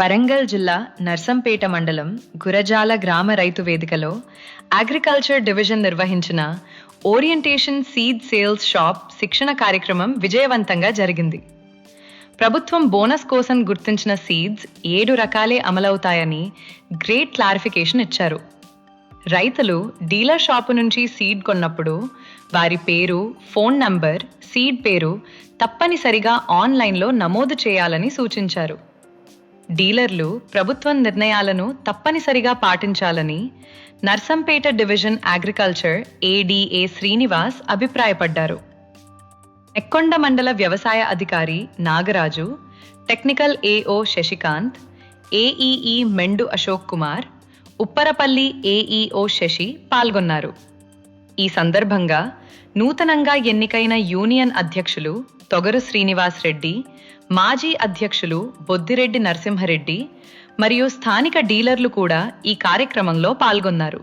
వరంగల్ జిల్లా నర్సంపేట మండలం గురజాల గ్రామ రైతు వేదికలో అగ్రికల్చర్ డివిజన్ నిర్వహించిన ఓరియంటేషన్ సీడ్ సేల్స్ షాప్ శిక్షణ కార్యక్రమం విజయవంతంగా జరిగింది. ప్రభుత్వం బోనస్ కోసం గుర్తించిన సీడ్స్ 7 రకాలే అమలవుతాయని గ్రేట్ క్లారిఫికేషన్ ఇచ్చారు. రైతులు డీలర్ షాపు నుంచి సీడ్ కొన్నప్పుడు వారి పేరు, ఫోన్ నంబర్, సీడ్ పేరు తప్పనిసరిగా ఆన్లైన్లో నమోదు చేయాలని సూచించారు. డీలర్లు ప్రభుత్వం నిర్ణయాలను తప్పనిసరిగా పాటించాలని Narsampet division agriculture ADA Srinivas అభిప్రాయపడ్డారు. నెక్కొండ మండల వ్యవసాయ అధికారి Nagaraju, technical AO Shashikant, AEE Mendu Ashok Kumar, Upparapalli AEO Shashi పాల్గొన్నారు. ఈ సందర్భంగా నూతనంగా ఎన్నికైన యూనియన్ అధ్యక్షులు తొగరు శ్రీనివాస్ రెడ్డి, మాజీ అధ్యక్షులు బొద్దిరెడ్డి నరసింహారెడ్డి మరియు స్థానిక డీలర్లు కూడా ఈ కార్యక్రమంలో పాల్గొన్నారు.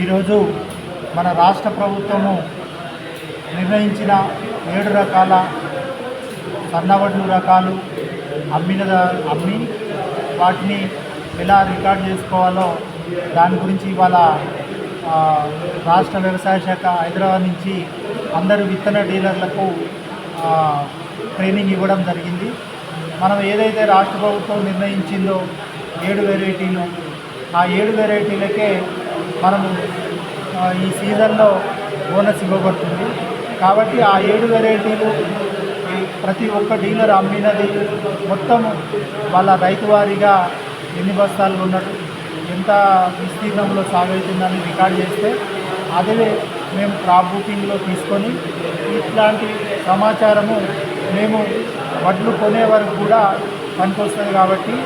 ఈరోజు మన రాష్ట్ర ప్రభుత్వము నిర్ణయించిన 7 రకాల సన్నవడ్లు రకాలు అమ్మి వాటిని ఎలా రికార్డ్ చేసుకోవాలో దాని గురించి ఇవాళ రాష్ట్ర వ్యవసాయ శాఖ హైదరాబాద్ నుంచి అందరు విత్తన డీలర్లకు ట్రైనింగ్ ఇవ్వడం జరిగింది. మనం ఏదైతే రాష్ట్ర ప్రభుత్వం నిర్ణయించిందో 7 వెరైటీలు, ఆ 7 వెరైటీలకే మనము ఈ సీజన్లో బోనస్ ఇవ్వబడుతుంది. కాబట్టి ఆ 7 వెరైటీలు ప్రతి ఒక్క డీలర్ అమ్మినది మొత్తము వాళ్ళ రైతు వారీగా ఎన్ని బస్తాలు ఉన్నట్టు, ఎంత విస్తీర్ణంలో సాగవుతుందని రికార్డ్ చేస్తే అదే మేము క్రాప్ బుకింగ్లో తీసుకొని ఇట్లాంటి సమాచారము మేము వడ్లు కొనే వరకు కూడా పనికొస్తుంది. కాబట్టి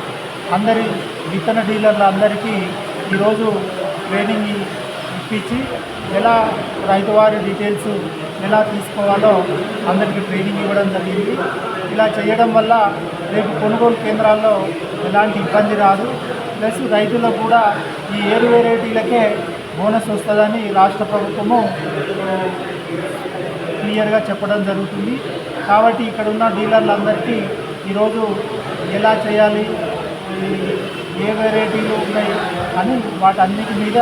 అందరి విత్తన డీలర్ల అందరికీ ఈరోజు ట్రైనింగ్ ఇప్పించి ఎలా రైతువారి డీటెయిల్స్ ఎలా తీసుకోవాలో అందరికీ ట్రైనింగ్ ఇవ్వడం జరిగింది. ఇలా చేయడం వల్ల రేపు కొనుగోలు కేంద్రాల్లో ఎలాంటి ఇబ్బంది రాదు. ప్లస్ రైతులకు కూడా ఈ 7 వెరైటీలకే బోనస్ వస్తుందని రాష్ట్ర ప్రభుత్వము క్లియర్గా చెప్పడం జరుగుతుంది. కాబట్టి ఇక్కడ ఉన్న డీలర్లందరికీ ఈరోజు ఎలా చేయాలి, ఏ వెరైటీలు ఉన్నాయి అని వాటన్నిటి మీద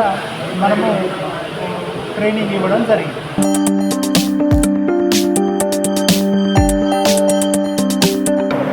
మనము ట్రైనింగ్ ఇవ్వడం జరిగింది.